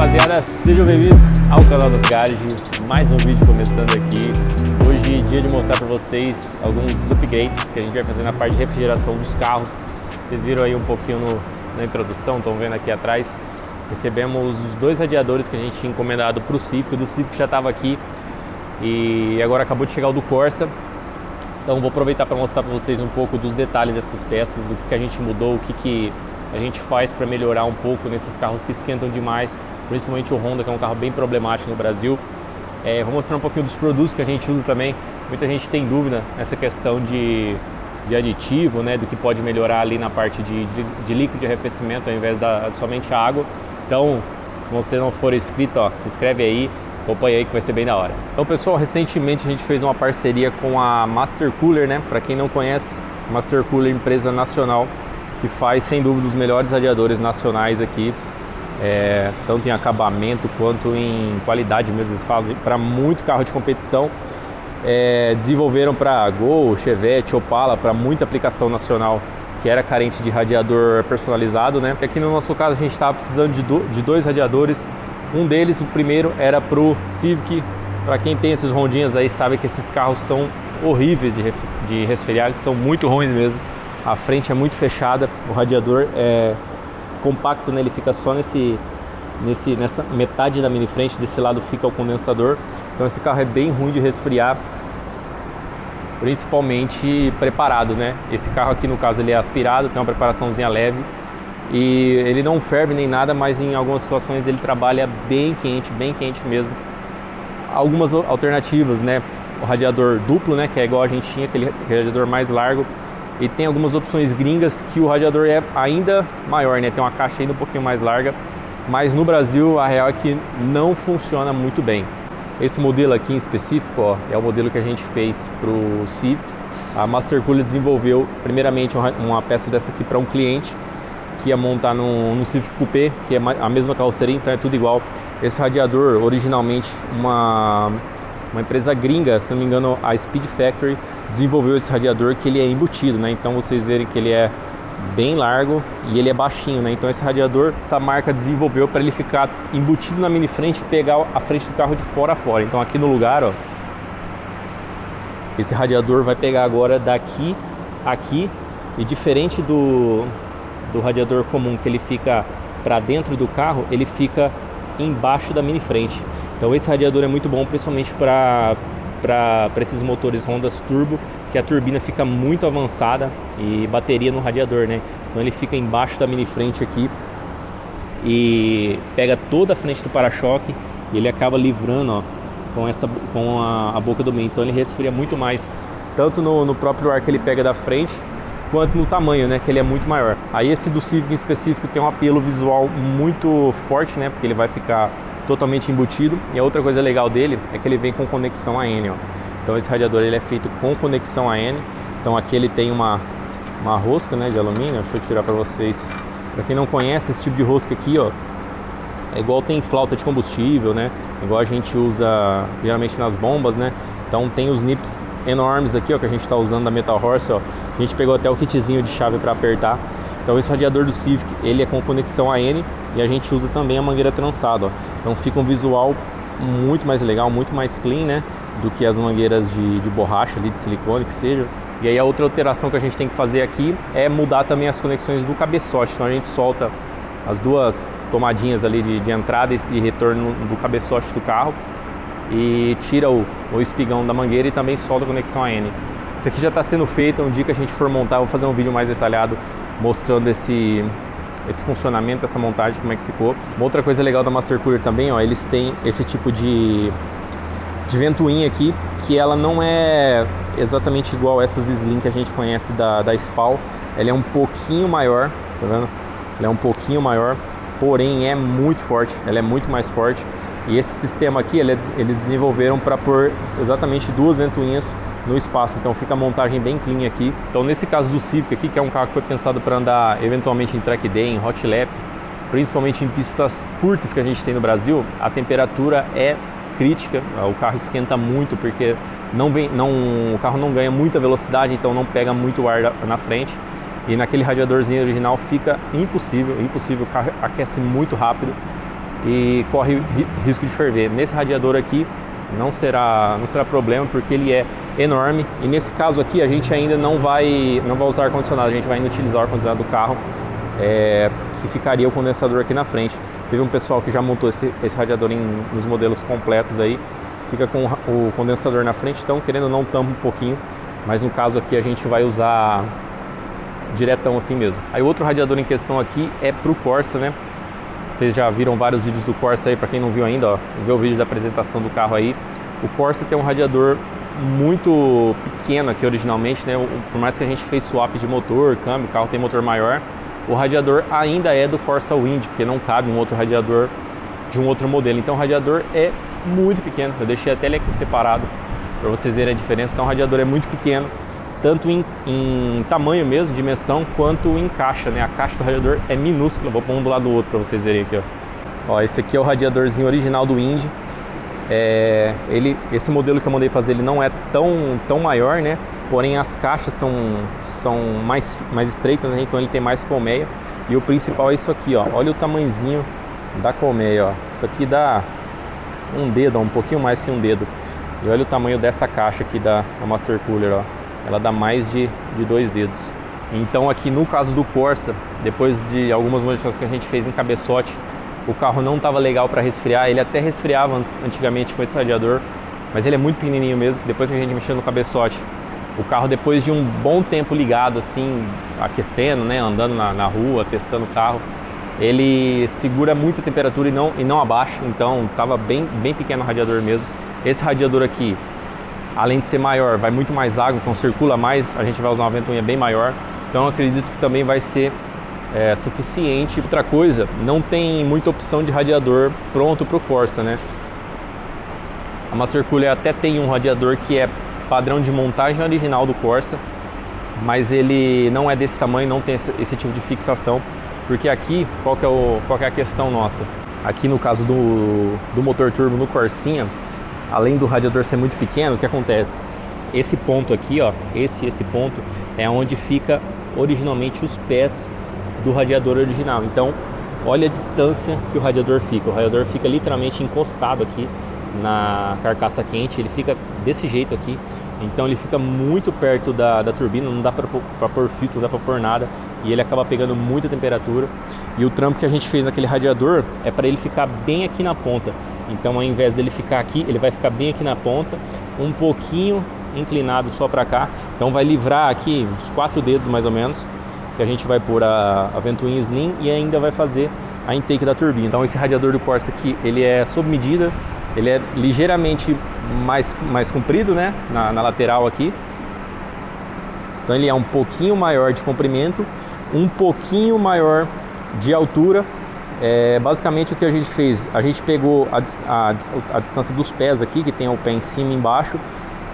rapaziada, sejam bem-vindos ao canal do Garage, mais um vídeo começando aqui. Hoje dia de mostrar para vocês alguns upgrades que a gente vai fazer na parte de refrigeração dos carros. Vocês viram aí um pouquinho na introdução, estão vendo aqui atrás. Recebemos os dois radiadores que a gente tinha encomendado para o Civic, do Civic já estava aqui e agora acabou de chegar o do Corsa. Então vou aproveitar para mostrar para vocês um pouco dos detalhes dessas peças, o que a gente mudou, o que a gente faz para melhorar um pouco nesses carros que esquentam demais, principalmente o Honda, que é um carro bem problemático no Brasil. Vou mostrar um pouquinho dos produtos que a gente usa também. Muita gente tem dúvida nessa questão de aditivo, né, do que pode melhorar ali na parte de líquido de arrefecimento ao invés de somente água. Então, se você não for inscrito, se inscreve aí, acompanha aí que vai ser bem da hora. Então, pessoal, recentemente a gente fez uma parceria com a Master Cooler, né? Para quem não conhece, Master Cooler, empresa nacional que faz sem dúvida os melhores radiadores nacionais aqui, tanto em acabamento quanto em qualidade mesmo. Eles fazem para muito carro de competição. Desenvolveram para Gol, Chevette, Opala, para muita aplicação nacional que era carente de radiador personalizado, né? Aqui no nosso caso a gente estava precisando de dois radiadores. Um deles, o primeiro, era para o Civic. Para quem tem esses Rondinhas aí sabe que esses carros são horríveis de resfriar, eles são muito ruins mesmo. A frente é muito fechada, o radiador é compacto, né? Ele fica só nessa metade da mini frente, desse lado fica o condensador. Então esse carro é bem ruim de resfriar, principalmente preparado, né? Esse carro aqui no caso ele é aspirado, tem uma preparaçãozinha leve e ele não ferve nem nada, mas em algumas situações ele trabalha bem quente mesmo. Algumas alternativas, né? O radiador duplo, né? Que é igual a gente tinha, aquele radiador mais largo. E tem algumas opções gringas que o radiador é ainda maior, né? Tem uma caixa ainda um pouquinho mais larga, mas no Brasil a real é que não funciona muito bem. Esse modelo aqui em específico, é o modelo que a gente fez para o Civic. A Master Cooler desenvolveu primeiramente uma peça dessa aqui para um cliente que ia montar no Civic Coupé, que é a mesma carroceria, então é tudo igual. Esse radiador, originalmente uma empresa gringa, se não me engano, a Speed Factory, desenvolveu esse radiador que ele é embutido, né? Então vocês verem que ele é bem largo e ele é baixinho, né? Então esse radiador, essa marca desenvolveu para ele ficar embutido na mini frente e pegar a frente do carro de fora a fora. Então aqui no lugar, esse radiador vai pegar agora daqui aqui, e diferente do radiador comum que ele fica para dentro do carro, ele fica embaixo da mini frente. Então esse radiador é muito bom, principalmente para esses motores Honda Turbo, que a turbina fica muito avançada e bateria no radiador, né? Então ele fica embaixo da mini frente aqui e pega toda a frente do para-choque e ele acaba livrando com a boca do meio. Então ele resfria muito mais, tanto no próprio ar que ele pega da frente, quanto no tamanho, né? Que ele é muito maior. Aí esse do Civic em específico tem um apelo visual muito forte, né? Porque ele vai ficar totalmente embutido. E a outra coisa legal dele é que ele vem com conexão AN, Então esse radiador ele é feito com conexão AN. Então aqui ele tem uma rosca, né, de alumínio. Deixa eu tirar para vocês. Para quem não conhece, esse tipo de rosca aqui, é igual tem flauta de combustível, né? Igual a gente usa geralmente nas bombas, né? Então tem os nips enormes aqui, que a gente está usando da Metal Horse, A gente pegou até o kitzinho de chave para apertar. Então esse radiador do Civic, ele é com conexão AN e a gente usa também a mangueira trançada, Então fica um visual muito mais legal, muito mais clean, né, do que as mangueiras de borracha ali, de silicone, que seja. E aí a outra alteração que a gente tem que fazer aqui é mudar também as conexões do cabeçote. Então a gente solta as duas tomadinhas ali de entrada e retorno do cabeçote do carro e tira o espigão da mangueira e também solta a conexão AN. Isso aqui já está sendo feito. Um dia que a gente for montar, eu vou fazer um vídeo mais detalhado mostrando esse funcionamento, essa montagem, como é que ficou. Uma outra coisa legal da Master Cooler também, eles têm esse tipo de ventoinha aqui, que ela não é exatamente igual essas Slim que a gente conhece da SPAL. Ela é um pouquinho maior, tá vendo? Ela é um pouquinho maior, porém é muito forte, ela é muito mais forte. E esse sistema aqui, eles desenvolveram para pôr exatamente duas ventoinhas no espaço, então fica a montagem bem clean aqui. Então nesse caso do Civic aqui, que é um carro que foi pensado para andar eventualmente em track day, em hot lap, principalmente em pistas curtas que a gente tem no Brasil, a temperatura é crítica, o carro esquenta muito porque o carro não ganha muita velocidade, então não pega muito ar na frente. E naquele radiadorzinho original fica impossível, o carro aquece muito rápido. e corre risco de ferver. Nesse radiador aqui não será problema, porque ele é enorme, e nesse caso aqui a gente ainda não vai usar ar-condicionado, a gente vai inutilizar o ar-condicionado do carro, que ficaria o condensador aqui na frente. Teve um pessoal que já montou esse radiador nos modelos completos aí, fica com o condensador na frente, então querendo ou não tampa um pouquinho, mas no caso aqui a gente vai usar diretão assim mesmo. Aí o outro radiador em questão aqui é pro Corsa, né? Vocês já viram vários vídeos do Corsa aí, para quem não viu ainda, ó, vê o vídeo da apresentação do carro aí. O Corsa tem um radiador muito pequeno aqui originalmente, né? Por mais que a gente fez swap de motor, câmbio, o carro tem motor maior, o radiador ainda é do Corsa Wind, porque não cabe um outro radiador de um outro modelo. Então o radiador é muito pequeno, eu deixei até ele aqui separado para vocês verem a diferença. Então o radiador é muito pequeno, tanto em tamanho mesmo, dimensão, quanto em caixa, né? A caixa do radiador é minúscula. Vou pôr um do lado do outro para vocês verem aqui, ó. Esse aqui é o radiadorzinho original do Wind. Esse modelo que eu mandei fazer, ele não é tão maior, né? Porém as caixas são mais estreitas, né? Então ele tem mais colmeia. E o principal é isso aqui, ó. Olha o tamanhozinho da colmeia, ó. Isso aqui dá um dedo, ó, um pouquinho mais que um dedo. E olha o tamanho dessa caixa aqui da Master Cooler, ó. Ela dá mais de 2 dedos. Então aqui no caso do Corsa, depois de algumas modificações que a gente fez em cabeçote, o carro não estava legal para resfriar. Ele até resfriava antigamente com esse radiador, mas ele é muito pequenininho mesmo. Depois que a gente mexeu no cabeçote, o carro, depois de um bom tempo ligado assim, aquecendo, né, andando na rua, testando o carro, ele segura muita temperatura e não abaixa. Então estava bem pequeno o radiador mesmo. Esse radiador aqui, além de ser maior, vai muito mais água, então circula mais, a gente vai usar uma ventoinha bem maior, então eu acredito que também vai ser suficiente. Outra coisa, não tem muita opção de radiador pronto para o Corsa, né? A Master Cooler até tem um radiador que é padrão de montagem original do Corsa, mas ele não é desse tamanho, não tem esse tipo de fixação, porque aqui, qual que é a questão nossa? Aqui no caso do motor turbo no Corsinha, além do radiador ser muito pequeno, o que acontece? Esse ponto aqui, ó, esse ponto é onde fica originalmente os pés do radiador original. Então, olha a distância que o radiador fica. O radiador fica literalmente encostado aqui na carcaça quente, ele fica desse jeito aqui. Então ele fica muito perto da turbina, não dá para pôr filtro, não dá para pôr nada, e ele acaba pegando muita temperatura. E o trampo que a gente fez naquele radiador é para ele ficar bem aqui na ponta. Então, ao invés dele ficar aqui, ele vai ficar bem aqui na ponta, um pouquinho inclinado só para cá. Então vai livrar aqui uns 4 dedos mais ou menos, que a gente vai pôr a ventoinha slim e ainda vai fazer a intake da turbina. Então esse radiador do Corsa aqui, ele é sob medida, ele é ligeiramente mais comprido, né, na lateral aqui. Então ele é um pouquinho maior de comprimento, um pouquinho maior de altura. Basicamente o que a gente fez, a gente pegou a distância dos pés aqui, que tem o pé em cima e embaixo,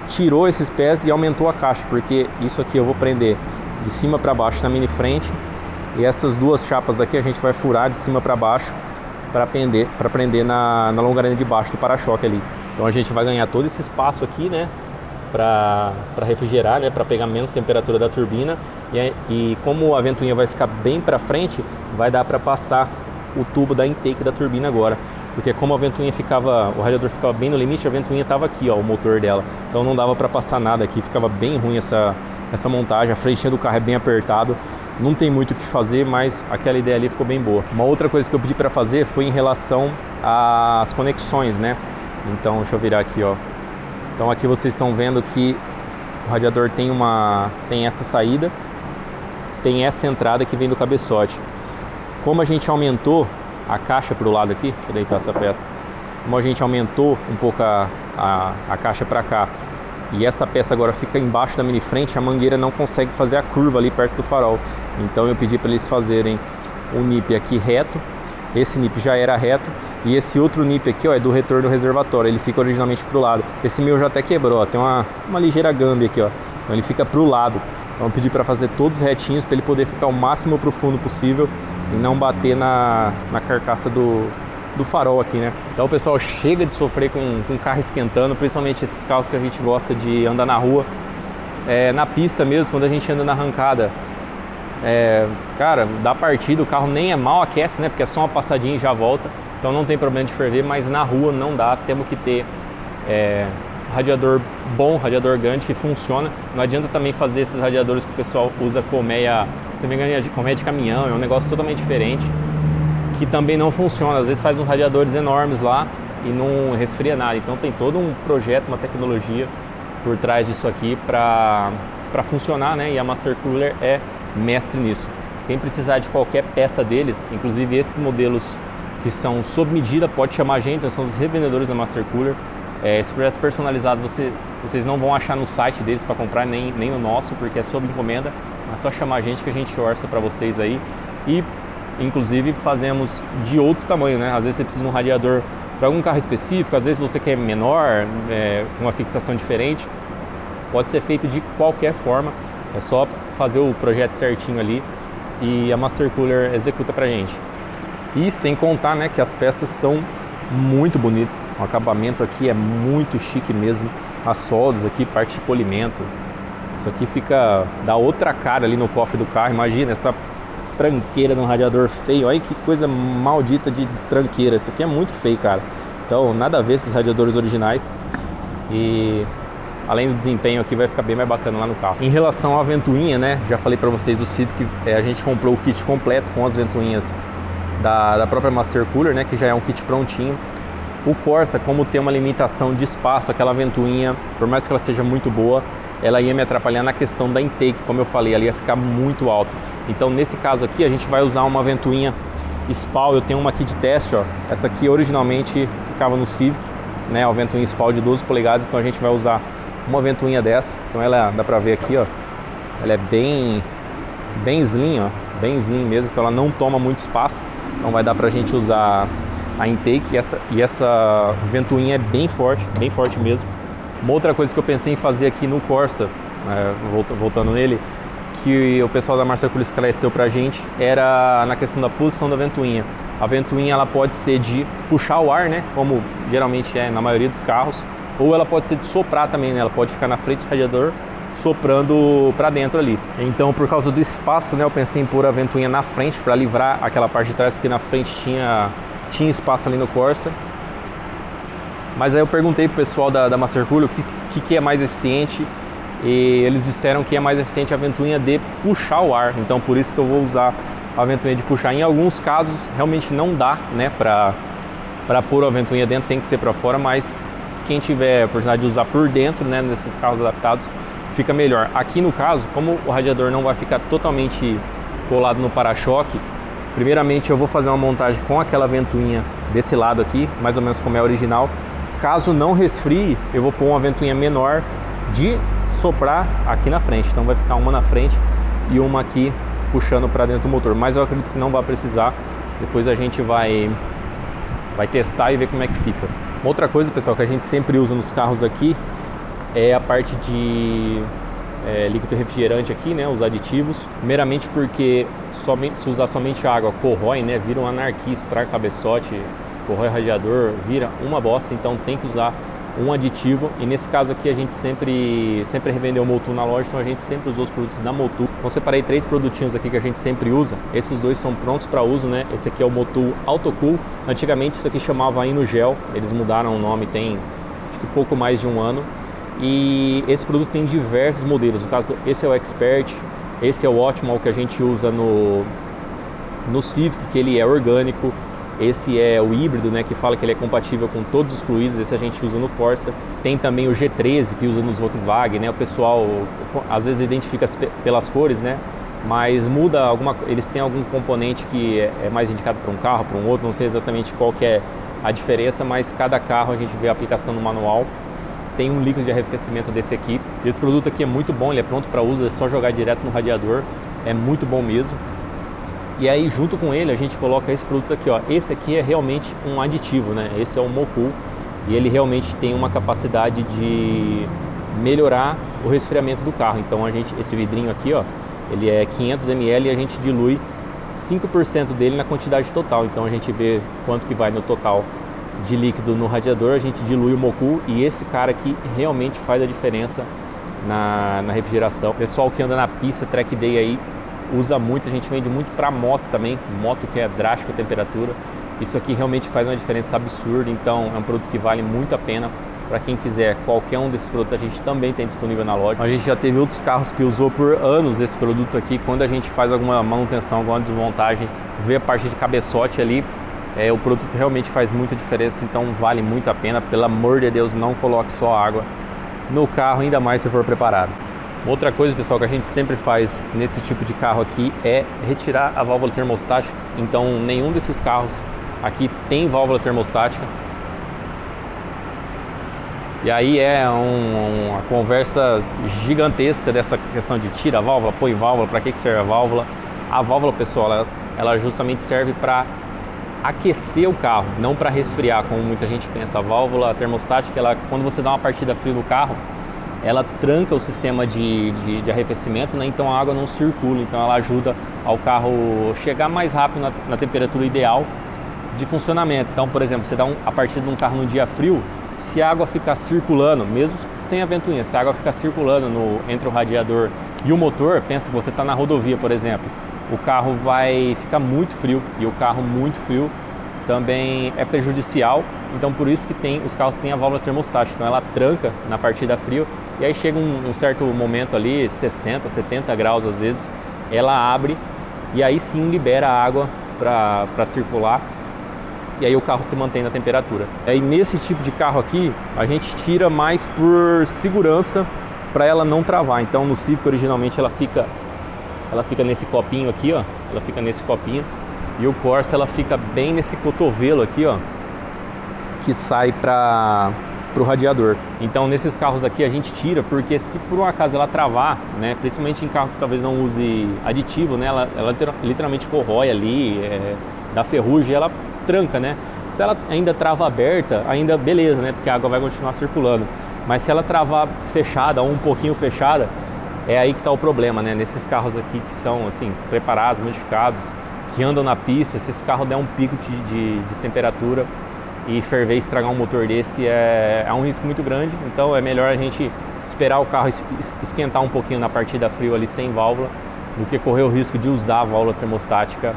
tirou esses pés e aumentou a caixa, porque isso aqui eu vou prender de cima para baixo na mini frente, e essas duas chapas aqui a gente vai furar de cima para baixo para prender na longarina de baixo do para-choque ali. Então a gente vai ganhar todo esse espaço aqui, né, para refrigerar, né, para pegar menos temperatura da turbina, e como a ventoinha vai ficar bem para frente, vai dar para passar o tubo da intake da turbina agora, porque como a ventoinha o radiador ficava bem no limite, a ventoinha estava aqui, ó, o motor dela, então não dava para passar nada aqui, ficava bem ruim essa montagem. A frentinha do carro é bem apertado, não tem muito o que fazer, mas aquela ideia ali ficou bem boa. Uma outra coisa que eu pedi para fazer foi em relação às conexões, né? Então deixa eu virar aqui, ó. Então aqui vocês estão vendo que o radiador tem essa saída, tem essa entrada que vem do cabeçote. Como a gente aumentou a caixa para o lado aqui, deixa eu deitar essa peça, como a gente aumentou um pouco a caixa para cá, e essa peça agora fica embaixo da mini frente, a mangueira não consegue fazer a curva ali perto do farol. Então eu pedi para eles fazerem o nip aqui reto, esse nip já era reto, e esse outro nip aqui, ó, é do retorno do reservatório, ele fica originalmente para o lado. Esse meu já até quebrou, ó, tem uma ligeira gambe aqui, ó, então ele fica para o lado. Então eu pedi para fazer todos retinhos para ele poder ficar o máximo para o fundo possível e não bater na carcaça do farol aqui, né? Então o pessoal chega de sofrer com o carro esquentando, principalmente esses carros que a gente gosta de andar na rua, na pista mesmo, quando a gente anda na arrancada, cara, dá partida, o carro nem mal aquece, né? Porque é só uma passadinha e já volta. então não tem problema de ferver, mas na rua não dá, temos que ter radiador bom, radiador grande que funciona. Não adianta também fazer esses radiadores que o pessoal usa colmeia, se não me engano, colmeia de caminhão, é um negócio totalmente diferente, que também não funciona. Às vezes faz uns radiadores enormes lá e não resfria nada. Então tem todo um projeto, uma tecnologia por trás disso aqui para funcionar, né? E a Master Cooler é mestre nisso. Quem precisar de qualquer peça deles, inclusive esses modelos que são sob medida, pode chamar a gente, nós somos revendedores da Master Cooler. Esse projeto personalizado vocês não vão achar no site deles para comprar, nem no nosso, porque é sob encomenda. É só chamar a gente que a gente orça para vocês aí. E inclusive fazemos de outros tamanhos, né? Às vezes você precisa de um radiador para algum carro específico, às vezes você quer menor, com uma fixação diferente. Pode ser feito de qualquer forma, é só fazer o projeto certinho ali e a Master Cooler executa pra gente. E sem contar, né, que as peças são muito bonitas, o acabamento aqui é muito chique mesmo, as soldas aqui, parte de polimento, isso aqui dá outra cara ali no cofre do carro. Imagina essa tranqueira no radiador feio, olha que coisa maldita de tranqueira, isso aqui é muito feio, cara. Então nada a ver esses radiadores originais, e além do desempenho aqui vai ficar bem mais bacana lá no carro. Em relação à ventoinha, né, já falei para vocês do Civic, a gente comprou o kit completo com as ventoinhas da própria Master Cooler, né, que já é um kit prontinho. O Corsa, como tem uma limitação de espaço, aquela ventoinha, por mais que ela seja muito boa, ela ia me atrapalhar na questão da intake, como eu falei, ela ia ficar muito alto. Então nesse caso aqui a gente vai usar uma ventoinha SPAL. Eu tenho uma aqui de teste, ó. Essa aqui originalmente ficava no Civic, né, a ventoinha SPAL de 12 polegadas, então a gente vai usar uma ventoinha dessa. Então ela, dá pra ver aqui, ó, ela é bem slim, ó, bem slim mesmo, então ela não toma muito espaço, então vai dar pra gente usar a intake. E essa ventoinha é bem forte mesmo. Uma outra coisa que eu pensei em fazer aqui no Corsa, voltando nele, que o pessoal da Master Cooler esclareceu pra gente, era na questão da posição da ventoinha. A ventoinha ela pode ser de puxar o ar, né, como geralmente é na maioria dos carros, ou ela pode ser de soprar também, né, ela pode ficar na frente do radiador soprando para dentro ali. Então, por causa do espaço, né, eu pensei em pôr a ventoinha na frente para livrar aquela parte de trás, porque na frente tinha espaço ali no Corsa. Mas aí eu perguntei pro pessoal da Master Cooler o que é mais eficiente, e eles disseram que é mais eficiente a ventoinha de puxar o ar. Então por isso que eu vou usar a ventoinha de puxar. Em alguns casos realmente não dá, né, para pôr a ventoinha dentro, tem que ser para fora, mas quem tiver a oportunidade de usar por dentro, né, nesses carros adaptados, fica melhor. Aqui no caso, como o radiador não vai ficar totalmente colado no para-choque, primeiramente eu vou fazer uma montagem com aquela ventoinha desse lado aqui, mais ou menos como é a original. Caso não resfrie, eu vou pôr uma ventoinha menor de soprar aqui na frente. Então vai ficar uma na frente e uma aqui puxando para dentro do motor. Mas eu acredito que não vai precisar. Depois a gente vai testar e ver como é que fica. Outra coisa, pessoal, que a gente sempre usa nos carros aqui é a parte de líquido refrigerante aqui, né, os aditivos. Primeiramente porque se usar somente água corrói, né, vira uma anarquia, estraga cabeçote, corrói radiador, vira uma bosta. Então tem que usar um aditivo, e nesse caso aqui a gente sempre revendeu o Motul na loja, então a gente sempre usou os produtos da Motul. Então separei 3 produtinhos aqui que a gente sempre usa. Esses dois são prontos para uso, né? Esse aqui é o Motul Autocool. Antigamente isso aqui chamava Inugel, eles mudaram o nome tem acho que pouco mais de um ano. E esse produto tem diversos modelos. No caso, esse é o Expert, esse é o Optimal que a gente usa no Civic, que ele é orgânico. Esse é o híbrido, né, que fala que ele é compatível com todos os fluidos. Esse a gente usa no Corsa. Tem também o G13 que usa nos Volkswagen, né? O pessoal às vezes identifica pelas cores, né? Mas muda eles têm algum componente que é mais indicado para um carro, para um outro. Não sei exatamente qual que é a diferença, mas cada carro a gente vê a aplicação no manual. Tem um líquido de arrefecimento desse aqui. Esse produto aqui é muito bom, ele é pronto para uso, é só jogar direto no radiador. É muito bom mesmo. E aí junto com ele a gente coloca esse produto aqui, ó. Esse aqui é realmente um aditivo, né? Esse é o Mocool e ele realmente tem uma capacidade de melhorar o resfriamento do carro. Então esse vidrinho aqui, ó, ele é 500 ml e a gente dilui 5% dele na quantidade total. Então a gente vê quanto que vai no total de líquido no radiador, a gente dilui o Mocool, e esse cara aqui realmente faz a diferença na refrigeração. O pessoal que anda na pista, track day aí, usa muito, a gente vende muito para moto também, moto que é drástica a temperatura, Isso aqui realmente faz uma diferença absurda, então é um produto que vale muito a pena. Para quem quiser, qualquer um desses produtos a gente também tem disponível na loja. A gente já teve outros carros que usou por anos esse produto aqui. Quando a gente faz alguma manutenção, alguma desmontagem, vê a parte de cabeçote ali, o produto realmente faz muita diferença, então vale muito a pena. Pelo amor de Deus, não coloque só água no carro, ainda mais se for preparado. Outra coisa, pessoal, que a gente sempre faz nesse tipo de carro aqui é retirar a válvula termostática. Então nenhum desses carros aqui tem válvula termostática. E aí uma conversa gigantesca dessa questão de tira a válvula, põe válvula, para que serve a válvula. A válvula, pessoal, ela justamente serve para aquecer o carro, não para resfriar, como muita gente pensa. A válvula termostática, quando você dá uma partida fria no carro, ela tranca o sistema de arrefecimento, né? Então a água não circula, então ela ajuda ao carro chegar mais rápido na temperatura ideal de funcionamento. Então, por exemplo, você dá a partida de um carro no dia frio, se a água ficar circulando, mesmo sem a ventoinha, se a água ficar circulando entre o radiador e o motor, pensa que você está na rodovia, por exemplo, o carro vai ficar muito frio, e o carro muito frio também é prejudicial. Então por isso que os carros têm a válvula termostática, então ela tranca na partida frio, e aí chega um certo momento ali, 60, 70 graus às vezes, ela abre e aí sim libera a água para circular, e aí o carro se mantém na temperatura. Aí nesse tipo de carro aqui, a gente tira mais por segurança, para ela não travar. Então no Civic originalmente ela fica nesse copinho aqui, ó, ela fica nesse copinho, e o Corsa ela fica bem nesse cotovelo aqui, ó, que sai para o radiador. Então nesses carros aqui a gente tira, porque se por um acaso ela travar, né, principalmente em carro que talvez não use aditivo, né, ela literalmente corrói ali, dá ferrugem, ela tranca, né? Se ela ainda trava aberta, ainda beleza, né? Porque a água vai continuar circulando. Mas se ela travar fechada ou um pouquinho fechada, é aí que está o problema, né? Nesses carros aqui que são assim preparados, modificados, que andam na pista, se esse carro der um pico de temperatura e ferver e estragar um motor desse, é um risco muito grande. Então é melhor a gente esperar o carro esquentar um pouquinho na partida frio ali sem válvula, do que correr o risco de usar a válvula termostática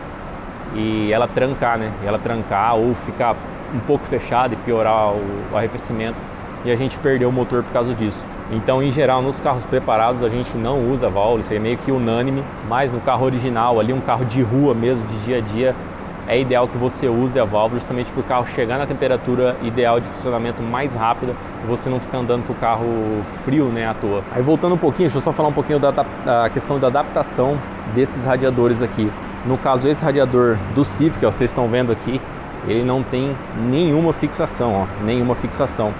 e ela trancar, né? E ela trancar ou ficar um pouco fechada e piorar o arrefecimento, e a gente perdeu o motor por causa disso. Então, em geral, nos carros preparados a gente não usa válvula, isso é meio que unânime, mas no carro original, ali um carro de rua mesmo, de dia a dia, é ideal que você use a válvula, justamente para o carro chegar na temperatura ideal de funcionamento mais rápida e você não ficar andando com o carro frio, né, à toa. Aí voltando um pouquinho, deixa eu só falar um pouquinho da questão da adaptação desses radiadores aqui. No caso, esse radiador do Civic, ó, vocês estão vendo aqui, ele não tem nenhuma fixação, ó, nenhuma fixação.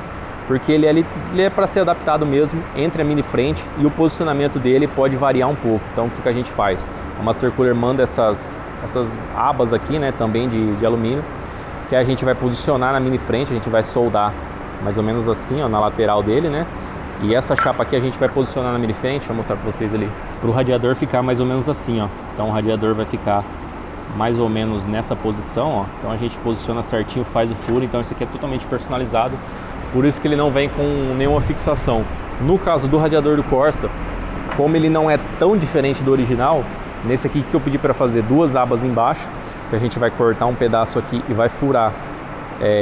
Porque ele é para ser adaptado mesmo entre a mini frente, e o posicionamento dele pode variar um pouco. Então o que a gente faz? A Master Cooler manda essas abas aqui, né, também de alumínio, que a gente vai posicionar na mini frente, a gente vai soldar mais ou menos assim, ó, na lateral dele, né? E essa chapa aqui a gente vai posicionar na mini frente, deixa eu mostrar para vocês ali, para o radiador ficar mais ou menos assim, ó. Então o radiador vai ficar mais ou menos nessa posição, ó. Então a gente posiciona certinho, faz o furo. Então isso aqui é totalmente personalizado, por isso que ele não vem com nenhuma fixação. No caso do radiador do Corsa, como ele não é tão diferente do original, nesse aqui que eu pedi para fazer duas abas embaixo, que a gente vai cortar um pedaço aqui e vai furar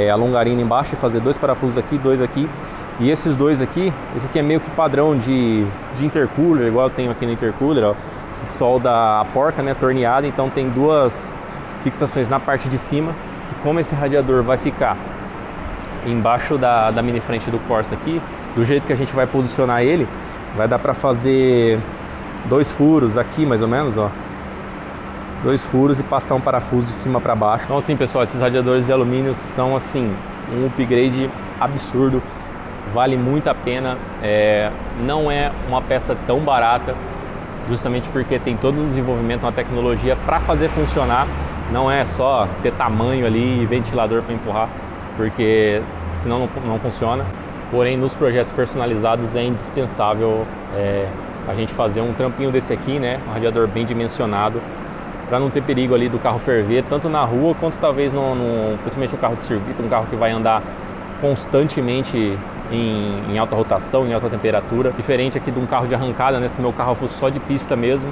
a longarina embaixo e fazer dois parafusos aqui, dois aqui. E esses dois aqui, esse aqui é meio que padrão de intercooler, igual eu tenho aqui no intercooler, ó, que solda a porca, né, torneada. Então tem duas fixações na parte de cima, que como esse radiador vai ficar embaixo da mini frente do Corsa aqui, do jeito que a gente vai posicionar ele, vai dar para fazer dois furos aqui mais ou menos, ó, dois furos e passar um parafuso de cima para baixo. Então assim, pessoal, esses radiadores de alumínio são assim um upgrade absurdo, vale muito a pena. Não é uma peça tão barata, justamente porque tem todo um desenvolvimento, uma tecnologia para fazer funcionar. Não é só ter tamanho ali e ventilador para empurrar, porque senão não funciona. Porém, nos projetos personalizados é indispensável a gente fazer um trampinho desse aqui, né? Um radiador bem dimensionado, para não ter perigo ali do carro ferver, tanto na rua quanto talvez principalmente no carro de circuito, um carro que vai andar constantemente em alta rotação, em alta temperatura. Diferente aqui de um carro de arrancada, né? Se meu carro fosse só de pista mesmo,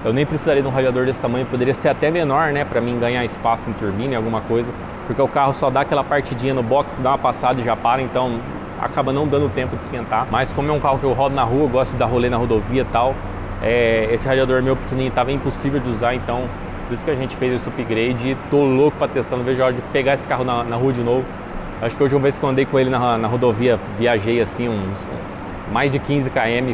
eu nem precisaria de um radiador desse tamanho, poderia ser até menor, né, para mim ganhar espaço em turbina e alguma coisa, porque o carro só dá aquela partidinha no box, dá uma passada e já para, então acaba não dando tempo de esquentar. Mas como é um carro que eu rodo na rua, gosto de dar rolê na rodovia e tal, esse radiador meu pequenininho estava impossível de usar, então por isso que a gente fez esse upgrade e tô louco para testar, não vejo a hora de pegar esse carro na rua de novo. Acho que hoje uma vez que eu andei com ele na rodovia, viajei assim mais de 15 km,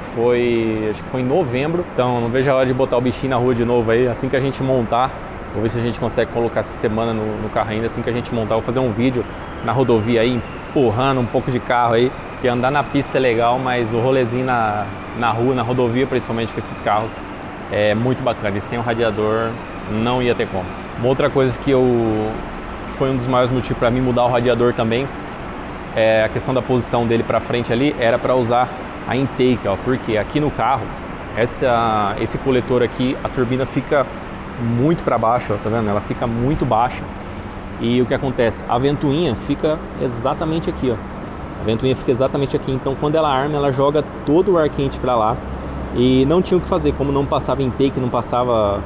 acho que foi em novembro, então não vejo a hora de botar o bichinho na rua de novo aí, assim que a gente montar. Vou ver se a gente consegue colocar essa semana no carro ainda, assim que a gente montar. Vou fazer um vídeo na rodovia aí, empurrando um pouco de carro aí, que andar na pista é legal, mas o rolezinho na rua, na rodovia, principalmente com esses carros, é muito bacana. E sem um radiador não ia ter como. Uma outra coisa que foi um dos maiores motivos para mim mudar o radiador também, é a questão da posição dele para frente ali, era para usar a intake, ó, porque aqui no carro, esse coletor aqui, a turbina fica muito para baixo, ó, tá vendo? Ela fica muito baixa. E o que acontece? A ventoinha fica exatamente aqui, ó. A ventoinha fica exatamente aqui, então quando ela arma, ela joga todo o ar quente para lá. E não tinha o que fazer, como não passava intake, não passava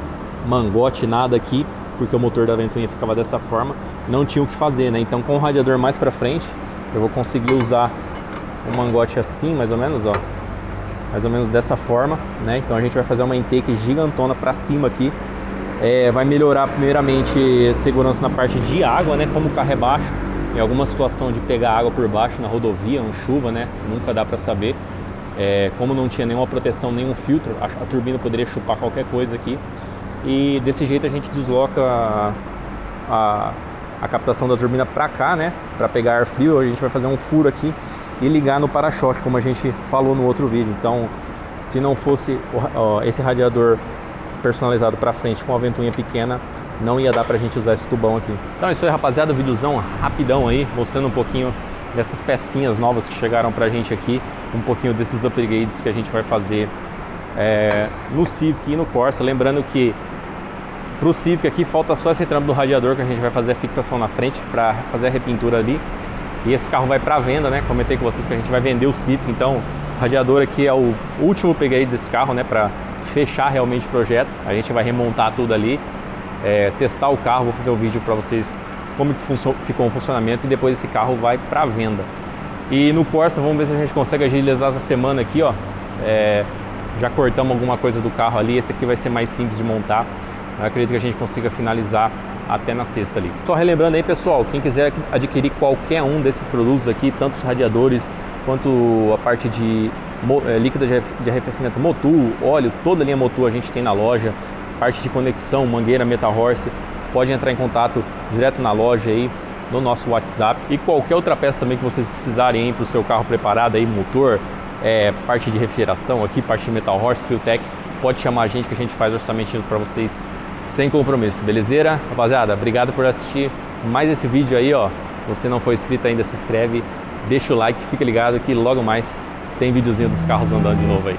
mangote, nada aqui, porque o motor da ventoinha ficava dessa forma, não tinha o que fazer, né? Então com o radiador mais para frente, eu vou conseguir usar um mangote assim, mais ou menos, ó. Mais ou menos dessa forma, né? Então a gente vai fazer uma intake gigantona para cima aqui. Vai melhorar primeiramente a segurança na parte de água, né? Como o carro é baixo, em alguma situação de pegar água por baixo na rodovia, chuva, né? Nunca dá para saber. Como não tinha nenhuma proteção, nenhum filtro, a turbina poderia chupar qualquer coisa aqui. E desse jeito a gente desloca a captação da turbina para cá, né? Para pegar ar frio. A gente vai fazer um furo aqui e ligar no para-choque, como a gente falou no outro vídeo. Então, se não fosse esse radiador personalizado para frente com a ventoinha pequena, não ia dar pra gente usar esse tubão aqui. Então é isso aí, rapaziada, videozão rapidão aí, mostrando um pouquinho dessas pecinhas novas que chegaram pra gente aqui, um pouquinho desses upgrades que a gente vai fazer no Civic e no Corsa. Lembrando que pro Civic aqui falta só esse trampo do radiador, que a gente vai fazer a fixação na frente para fazer a repintura ali. E esse carro vai para venda, né? Comentei com vocês que a gente vai vender o Civic, então o radiador aqui é o último upgrade desse carro, né? Para fechar realmente o projeto. A gente vai remontar tudo ali, testar o carro, vou fazer um vídeo para vocês como que ficou o funcionamento, e depois esse carro vai para venda. E no Corsa, vamos ver se a gente consegue agilizar essa semana aqui, ó. Já cortamos alguma coisa do carro ali, esse aqui vai ser mais simples de montar. Eu acredito que a gente consiga finalizar até na sexta ali. Só relembrando aí, pessoal, quem quiser adquirir qualquer um desses produtos aqui, tanto os radiadores quanto a parte de líquida de arrefecimento Motul, óleo, toda a linha Motul a gente tem na loja, parte de conexão, mangueira, Metal Horse, pode entrar em contato direto na loja aí, no nosso WhatsApp, e qualquer outra peça também que vocês precisarem para o seu carro preparado aí, motor, parte de refrigeração aqui, parte de Metal Horse, Filtec, pode chamar a gente que a gente faz orçamento para vocês sem compromisso, belezeira? Rapaziada, obrigado por assistir mais esse vídeo aí, ó. Se você não for inscrito ainda, se inscreve, deixa o like, fica ligado que logo mais tem videozinho dos carros andando de novo aí.